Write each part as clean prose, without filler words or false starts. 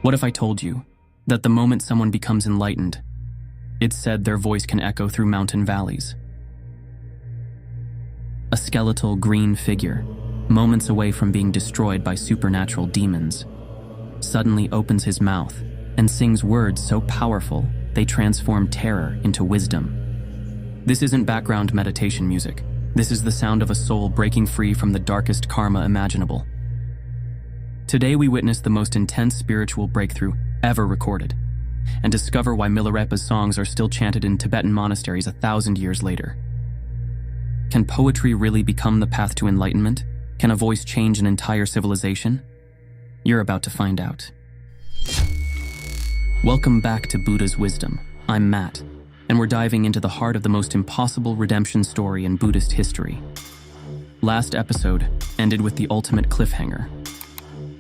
What if I told you that the moment someone becomes enlightened, it's said their voice can echo through mountain valleys? A skeletal green figure, moments away from being destroyed by supernatural demons, suddenly opens his mouth and sings words so powerful they transform terror into wisdom. This isn't background meditation music. This is the sound of a soul breaking free from the darkest karma imaginable. Today we witness the most intense spiritual breakthrough ever recorded, and discover why Milarepa's songs are still chanted in Tibetan monasteries 1,000 years later. Can poetry really become the path to enlightenment? Can a voice change an entire civilization? You're about to find out. Welcome back to Buddha's Wisdom. I'm Matt, and we're diving into the heart of the most impossible redemption story in Buddhist history. Last episode ended with the ultimate cliffhanger.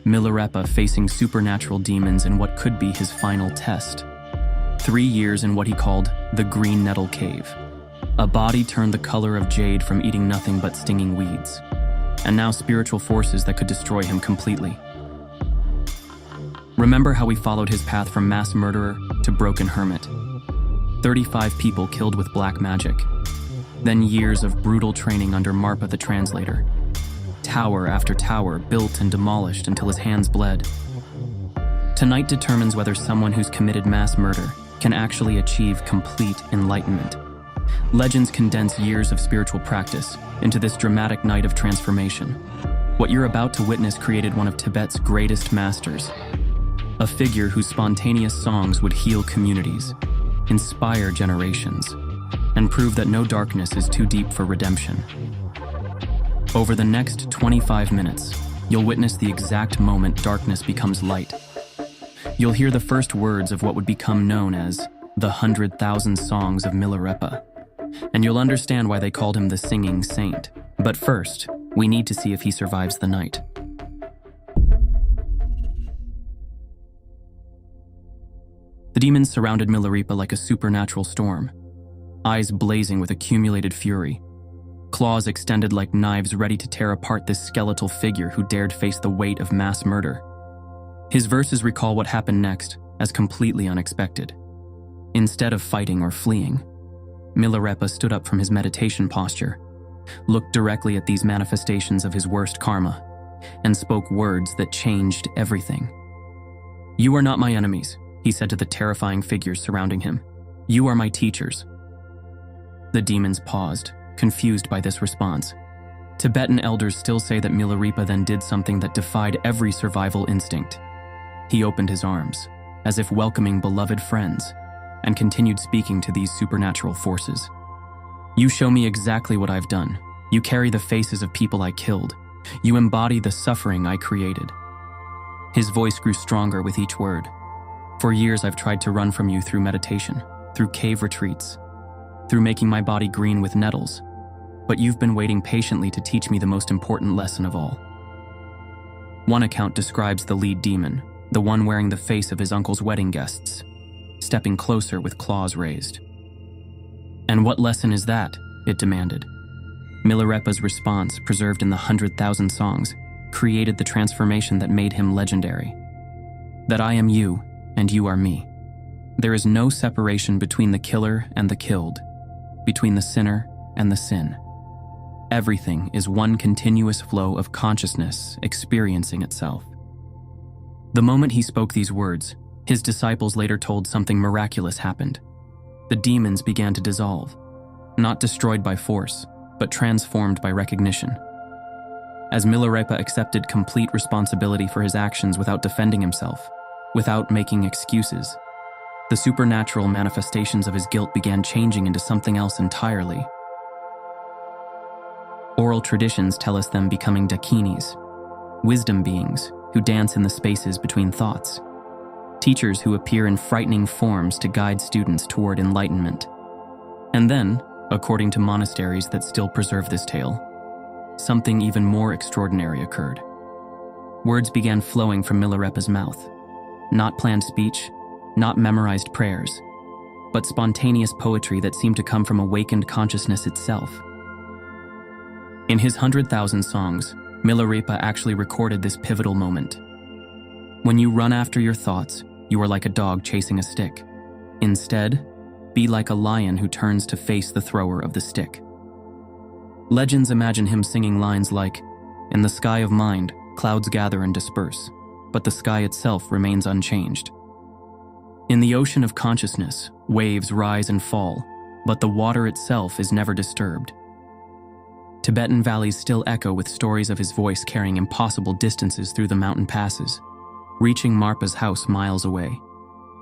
Milarepa facing supernatural demons in what could be his final test. 3 years in what he called the Green Nettle Cave. A body turned the color of jade from eating nothing but stinging weeds. And now spiritual forces that could destroy him completely. Remember how we followed his path from mass murderer to broken hermit. 35 people killed with black magic. Then years of brutal training under Marpa the translator. Tower after tower built and demolished until his hands bled. Tonight determines whether someone who's committed mass murder can actually achieve complete enlightenment. Legends condense years of spiritual practice into this dramatic night of transformation. What you're about to witness created one of Tibet's greatest masters. A figure whose spontaneous songs would heal communities, inspire generations, and prove that no darkness is too deep for redemption. Over the next 25 minutes, you'll witness the exact moment darkness becomes light. You'll hear the first words of what would become known as the 100,000 Songs of Milarepa, and you'll understand why they called him the Singing Saint. But first, we need to see if he survives the night. The demons surrounded Milarepa like a supernatural storm, eyes blazing with accumulated fury. Claws extended like knives ready to tear apart this skeletal figure who dared face the weight of mass murder. His verses recall what happened next as completely unexpected. Instead of fighting or fleeing, Milarepa stood up from his meditation posture, looked directly at these manifestations of his worst karma, and spoke words that changed everything. "You are not my enemies," he said to the terrifying figures surrounding him. "You are my teachers." The demons paused, confused by this response. Tibetan elders still say that Milarepa then did something that defied every survival instinct. He opened his arms, as if welcoming beloved friends, and continued speaking to these supernatural forces. "You show me exactly what I've done. You carry the faces of people I killed. You embody the suffering I created." His voice grew stronger with each word. "For years I've tried to run from you through meditation, through cave retreats, through making my body green with nettles, but you've been waiting patiently to teach me the most important lesson of all." One account describes the lead demon, the one wearing the face of his uncle's wedding guests, stepping closer with claws raised. "And what lesson is that?" it demanded. Milarepa's response, preserved in the 100,000 songs, created the transformation that made him legendary. "That I am you, and you are me. There is no separation between the killer and the killed, between the sinner and the sin. Everything is one continuous flow of consciousness experiencing itself." The moment he spoke these words, his disciples later told something miraculous happened. The demons began to dissolve, not destroyed by force, but transformed by recognition. As Milarepa accepted complete responsibility for his actions without defending himself, without making excuses, the supernatural manifestations of his guilt began changing into something else entirely. Oral traditions tell us them becoming dakinis, wisdom beings who dance in the spaces between thoughts, teachers who appear in frightening forms to guide students toward enlightenment. And then, according to monasteries that still preserve this tale, something even more extraordinary occurred. Words began flowing from Milarepa's mouth, not planned speech, not memorized prayers, but spontaneous poetry that seemed to come from awakened consciousness itself. In his 100,000 songs, Milarepa actually recorded this pivotal moment. When you run after your thoughts, you are like a dog chasing a stick. Instead, be like a lion who turns to face the thrower of the stick. Legends imagine him singing lines like, "In the sky of mind, clouds gather and disperse, but the sky itself remains unchanged. In the ocean of consciousness, waves rise and fall, but the water itself is never disturbed." Tibetan valleys still echo with stories of his voice carrying impossible distances through the mountain passes, reaching Marpa's house miles away,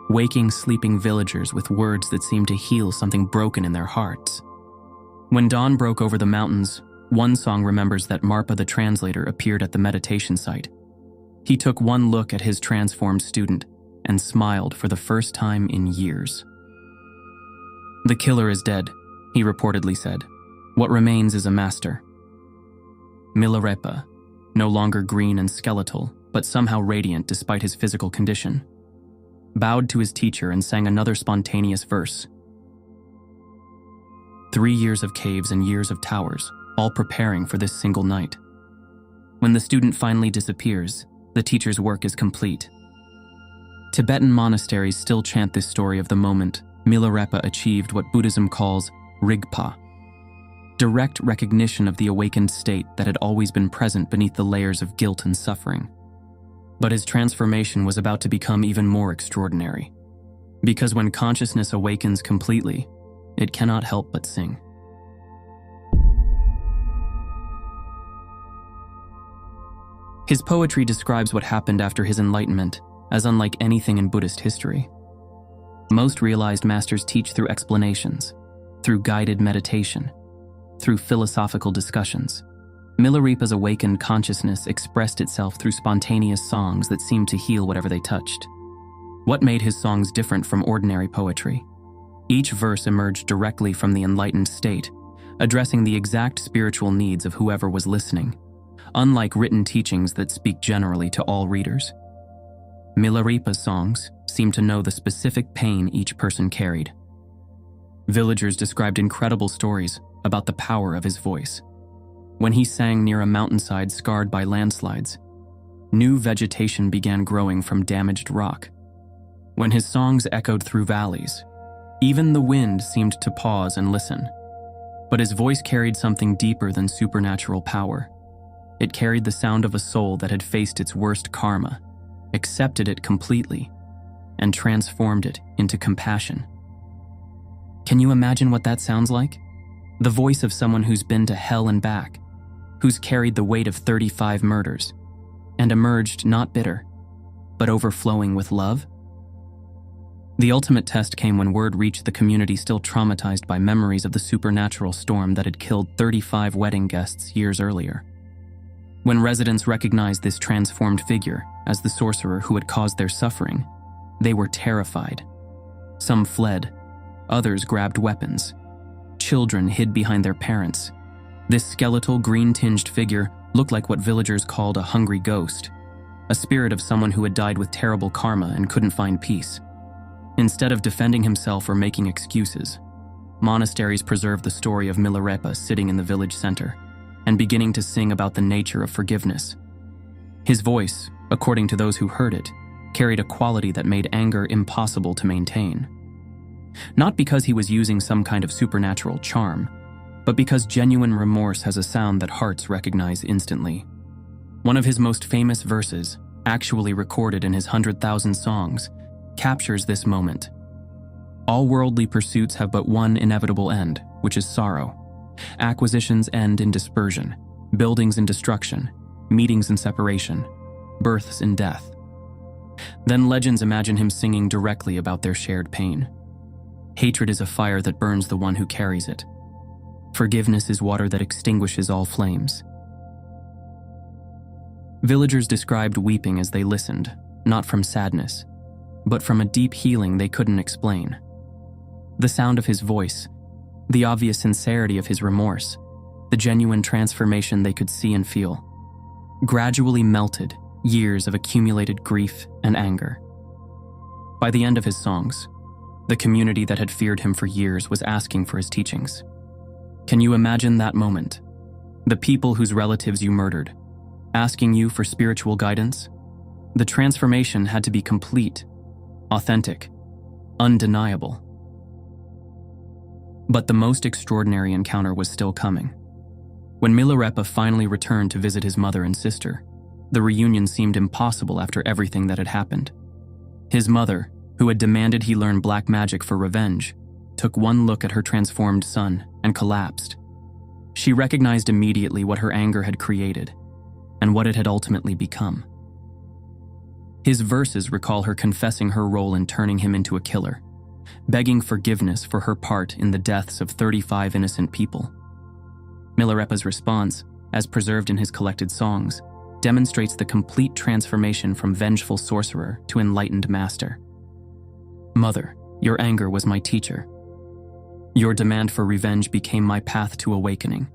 waking sleeping villagers with words that seemed to heal something broken in their hearts. When dawn broke over the mountains, one song remembers that Marpa the translator appeared at the meditation site. He took one look at his transformed student and smiled for the first time in years. "The killer is dead," he reportedly said. "What remains is a master." MILAREPA, no longer green and skeletal, but somehow radiant despite his physical condition, bowed to his teacher and sang another spontaneous verse. 3 years of caves and years of towers, all preparing for this single night. When the student finally disappears, the teacher's work is complete. Tibetan monasteries still chant this story of the moment MILAREPA achieved what Buddhism calls rigpa, direct recognition of the awakened state that had always been present beneath the layers of guilt and suffering. But his transformation was about to become even more extraordinary, because when consciousness awakens completely, it cannot help but sing. His poetry describes what happened after his enlightenment as unlike anything in Buddhist history. Most realized masters teach through explanations, through guided meditation, through philosophical discussions. MILAREPA's awakened consciousness expressed itself through spontaneous songs that seemed to heal whatever they touched. What made his songs different from ordinary poetry? Each verse emerged directly from the enlightened state, addressing the exact spiritual needs of whoever was listening, unlike written teachings that speak generally to all readers. MILAREPA's songs seemed to know the specific pain each person carried. Villagers described incredible stories about the power of his voice. When he sang near a mountainside scarred by landslides, new vegetation began growing from damaged rock. When his songs echoed through valleys, even the wind seemed to pause and listen. But his voice carried something deeper than supernatural power. It carried the sound of a soul that had faced its worst karma, accepted it completely, and transformed it into compassion. Can you imagine what that sounds like? The voice of someone who's been to hell and back, who's carried the weight of 35 murders, and emerged not bitter, but overflowing with love? The ultimate test came when word reached the community still traumatized by memories of the supernatural storm that had killed 35 wedding guests years earlier. When residents recognized this transformed figure as the sorcerer who had caused their suffering, they were terrified. Some fled, others grabbed weapons. Children hid behind their parents. This skeletal, green-tinged figure looked like what villagers called a hungry ghost, a spirit of someone who had died with terrible karma and couldn't find peace. Instead of defending himself or making excuses, monasteries preserved the story of MILAREPA sitting in the village center and beginning to sing about the nature of forgiveness. His voice, according to those who heard it, carried a quality that made anger impossible to maintain. Not because he was using some kind of supernatural charm, but because genuine remorse has a sound that hearts recognize instantly. One of his most famous verses, actually recorded in his 100,000 songs, captures this moment. All worldly pursuits have but one inevitable end, which is sorrow. Acquisitions end in dispersion, buildings in destruction, meetings in separation, births in death. Then legends imagine him singing directly about their shared pain. Hatred is a fire that burns the one who carries it. Forgiveness is water that extinguishes all flames. Villagers described weeping as they listened, not from sadness, but from a deep healing they couldn't explain. The sound of his voice, the obvious sincerity of his remorse, the genuine transformation they could see and feel, gradually melted years of accumulated grief and anger. By the end of his songs, the community that had feared him for years was asking for his teachings. Can you imagine that moment? The people whose relatives you murdered, asking you for spiritual guidance? The transformation had to be complete, authentic, undeniable. But the most extraordinary encounter was still coming. When Milarepa finally returned to visit his mother and sister, the reunion seemed impossible after everything that had happened. His mother, who had demanded he learn black magic for revenge, took one look at her transformed son and collapsed. She recognized immediately what her anger had created and what it had ultimately become. His verses recall her confessing her role in turning him into a killer, begging forgiveness for her part in the deaths of 35 innocent people. Milarepa's response, as preserved in his collected songs, demonstrates the complete transformation from vengeful sorcerer to enlightened master. Mother, your anger was my teacher. Your demand for revenge became my path to awakening.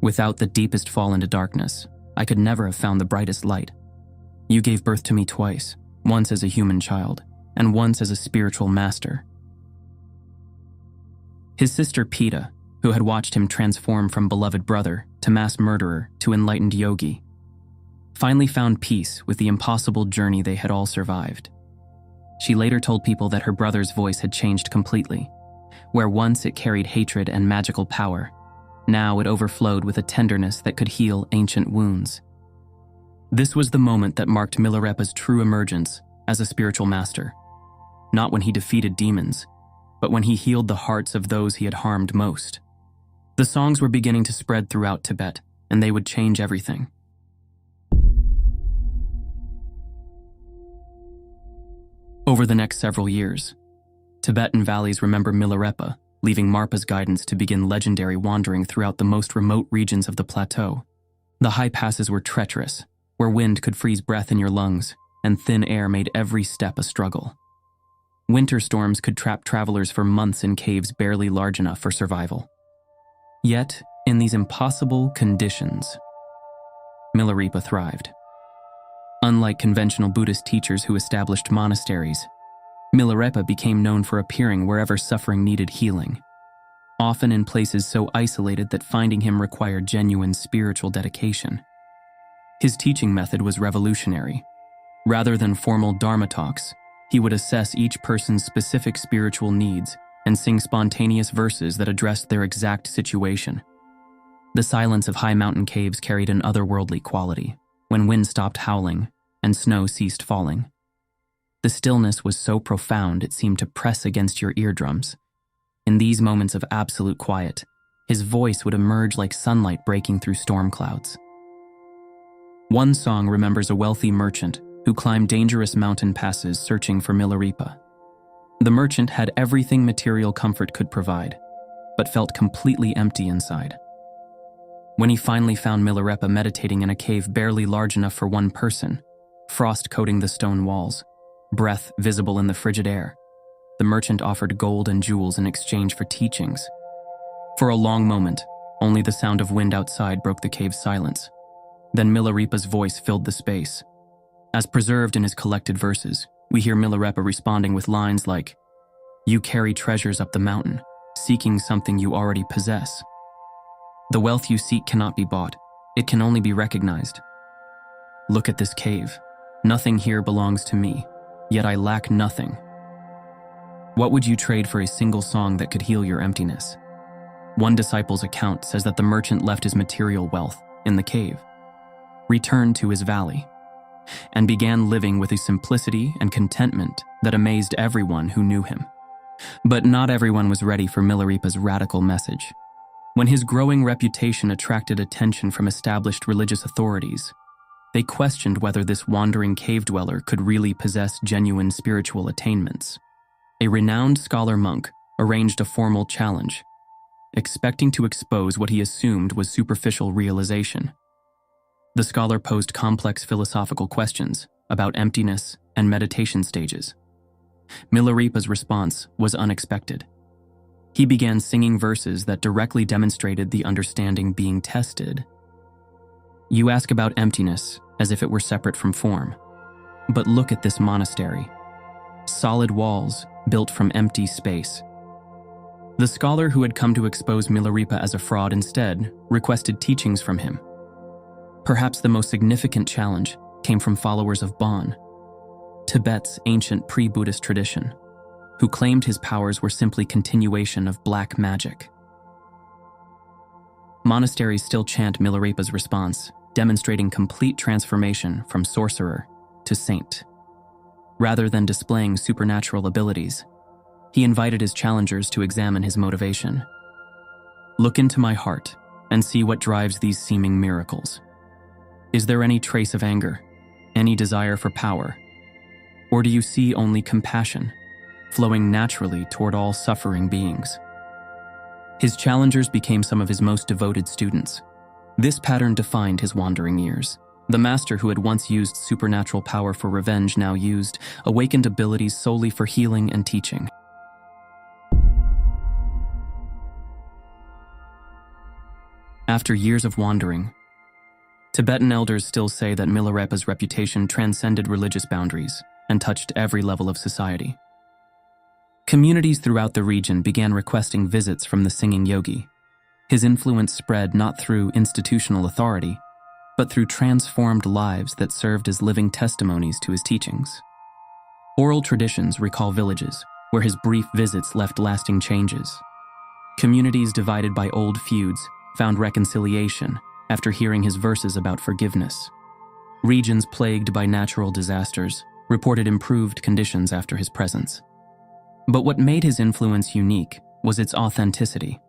Without the deepest fall into darkness, I could never have found the brightest light. You gave birth to me twice, once as a human child, and once as a spiritual master. His sister Pita, who had watched him transform from beloved brother to mass murderer to enlightened yogi, finally found peace with the impossible journey they had all survived. She later told people that her brother's voice had changed completely. Where once it carried hatred and magical power, now it overflowed with a tenderness that could heal ancient wounds. This was the moment that marked Milarepa's true emergence as a spiritual master, not when he defeated demons, but when he healed the hearts of those he had harmed most. The songs were beginning to spread throughout Tibet, and they would change everything. Over the next several years, Tibetan valleys remember Milarepa, leaving Marpa's guidance to begin legendary wandering throughout the most remote regions of the plateau. The high passes were treacherous, where wind could freeze breath in your lungs, and thin air made every step a struggle. Winter storms could trap travelers for months in caves barely large enough for survival. Yet, in these impossible conditions, Milarepa thrived. Unlike conventional Buddhist teachers who established monasteries, Milarepa became known for appearing wherever suffering needed healing, often in places so isolated that finding him required genuine spiritual dedication. His teaching method was revolutionary. Rather than formal Dharma talks, he would assess each person's specific spiritual needs and sing spontaneous verses that addressed their exact situation. The silence of high mountain caves carried an otherworldly quality, when wind stopped howling and snow ceased falling. The stillness was so profound it seemed to press against your eardrums. In these moments of absolute quiet, his voice would emerge like sunlight breaking through storm clouds. One song remembers a wealthy merchant who climbed dangerous mountain passes searching for Milarepa. The merchant had everything material comfort could provide, but felt completely empty inside. When he finally found Milarepa meditating in a cave barely large enough for one person, frost coating the stone walls, breath visible in the frigid air, the merchant offered gold and jewels in exchange for teachings. For a long moment, only the sound of wind outside broke the cave's silence. Then Milarepa's voice filled the space. As preserved in his collected verses, we hear Milarepa responding with lines like, "You carry treasures up the mountain, seeking something you already possess. The wealth you seek cannot be bought, it can only be recognized. Look at this cave. Nothing here belongs to me, yet I lack nothing. What would you trade for a single song that could heal your emptiness?" One disciple's account says that the merchant left his material wealth in the cave, returned to his valley, and began living with a simplicity and contentment that amazed everyone who knew him. But not everyone was ready for Milarepa's radical message. When his growing reputation attracted attention from established religious authorities, they questioned whether this wandering cave dweller could really possess genuine spiritual attainments. A renowned scholar monk arranged a formal challenge, expecting to expose what he assumed was superficial realization. The scholar posed complex philosophical questions about emptiness and meditation stages. Milarepa's response was unexpected. He began singing verses that directly demonstrated the understanding being tested. "You ask about emptiness as if it were separate from form. But look at this monastery. Solid walls built from empty space." The scholar who had come to expose Milarepa as a fraud instead requested teachings from him. Perhaps the most significant challenge came from followers of Bon, Tibet's ancient pre-Buddhist tradition, who claimed his powers were simply continuation of black magic. Monasteries still chant Milarepa's response, demonstrating complete transformation from sorcerer to saint. Rather than displaying supernatural abilities, he invited his challengers to examine his motivation. Look into my heart and see what drives these seeming miracles. Is there any trace of anger, any desire for power? Or do you see only compassion, flowing naturally toward all suffering beings? His challengers became some of his most devoted students. This pattern defined his wandering years. The master who had once used supernatural power for revenge now used awakened abilities solely for healing and teaching. After years of wandering, Tibetan elders still say that Milarepa's reputation transcended religious boundaries and touched every level of society. Communities throughout the region began requesting visits from the singing yogi. His influence spread not through institutional authority, but through transformed lives that served as living testimonies to his teachings. Oral traditions recall villages where his brief visits left lasting changes. Communities divided by old feuds found reconciliation after hearing his verses about forgiveness. Regions plagued by natural disasters reported improved conditions after his presence. But what made his influence unique was its authenticity.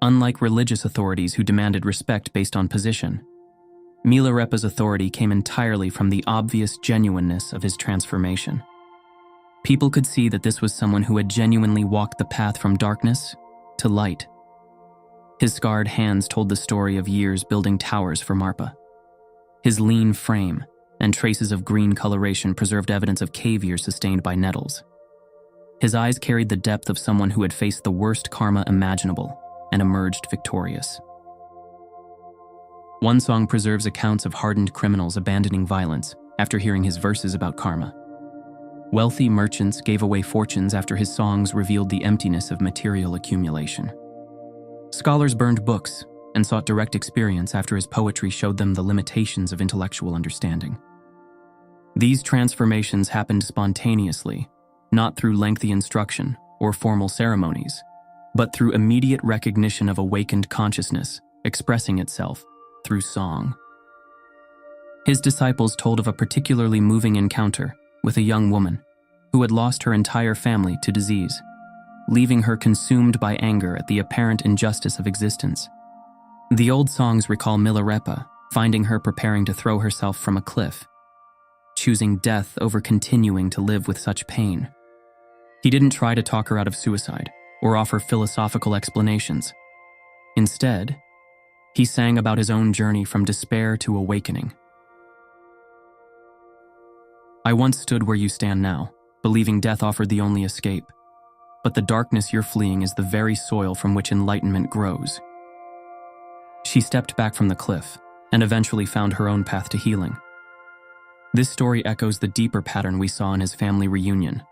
Unlike religious authorities who demanded respect based on position, Milarepa's authority came entirely from the obvious genuineness of his transformation. People could see that this was someone who had genuinely walked the path from darkness to light. His scarred hands told the story of years building towers for Marpa. His lean frame and traces of green coloration preserved evidence of cave years sustained by nettles. His eyes carried the depth of someone who had faced the worst karma imaginable and emerged victorious. One song preserves accounts of hardened criminals abandoning violence after hearing his verses about karma. Wealthy merchants gave away fortunes after his songs revealed the emptiness of material accumulation. Scholars burned books and sought direct experience after his poetry showed them the limitations of intellectual understanding. These transformations happened spontaneously, not through lengthy instruction or formal ceremonies, but through immediate recognition of awakened consciousness expressing itself through song. His disciples told of a particularly moving encounter with a young woman who had lost her entire family to disease, leaving her consumed by anger at the apparent injustice of existence. The old songs recall Milarepa finding her preparing to throw herself from a cliff, choosing death over continuing to live with such pain. He didn't try to talk her out of suicide or offer philosophical explanations. Instead, he sang about his own journey from despair to awakening. I once stood where you stand now, believing death offered the only escape. But the darkness you're fleeing is the very soil from which enlightenment grows. She stepped back from the cliff and eventually found her own path to healing. This story echoes the deeper pattern we saw in his family reunion,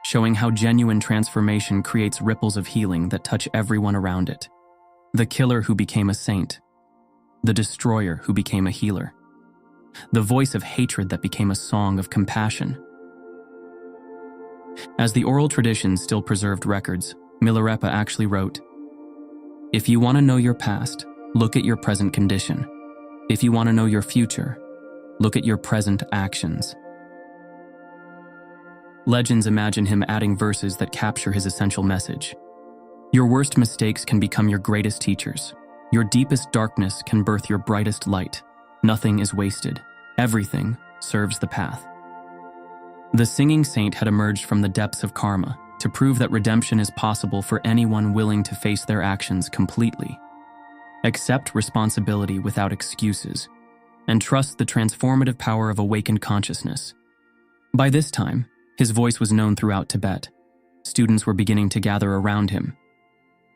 showing how genuine transformation creates ripples of healing that touch everyone around it. The killer who became a saint, the destroyer who became a healer, the voice of hatred that became a song of compassion. As the oral tradition still preserved records, Milarepa actually wrote, "If you want to know your past, look at your present condition. If you want to know your future, look at your present actions." Legends imagine him adding verses that capture his essential message. Your worst mistakes can become your greatest teachers. Your deepest darkness can birth your brightest light. Nothing is wasted. Everything serves the path. The singing saint had emerged from the depths of karma to prove that redemption is possible for anyone willing to face their actions completely, accept responsibility without excuses, and trust the transformative power of awakened consciousness. By this time, his voice was known throughout Tibet. Students were beginning to gather around him.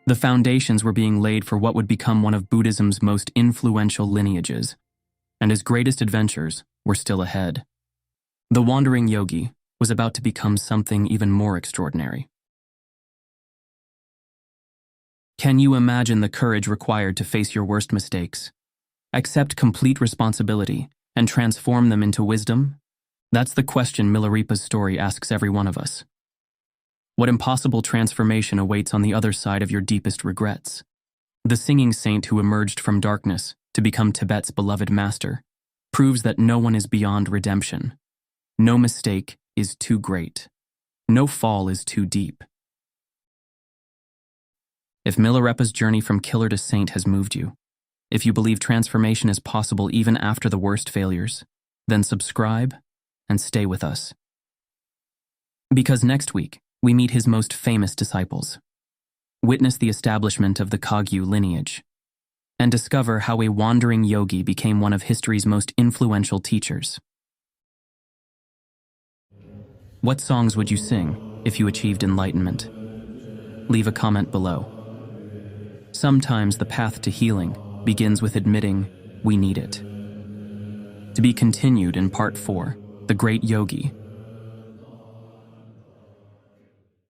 The foundations were being laid for what would become one of Buddhism's most influential lineages, and his greatest adventures were still ahead. The wandering yogi was about to become something even more extraordinary. Can you imagine the courage required to face your worst mistakes, accept complete responsibility, and transform them into wisdom? That's the question Milarepa's story asks every one of us. What impossible transformation awaits on the other side of your deepest regrets? The singing saint who emerged from darkness to become Tibet's beloved master proves that no one is beyond redemption. No mistake is too great. No fall is too deep. If Milarepa's journey from killer to saint has moved you, if you believe transformation is possible even after the worst failures, then subscribe and stay with us. Because next week, we meet his most famous disciples, witness the establishment of the Kagyu lineage, and discover how a wandering yogi became one of history's most influential teachers. What songs would you sing if you achieved enlightenment? Leave a comment below. Sometimes the path to healing begins with admitting we need it. To be continued in Part 4, The Great Yogi,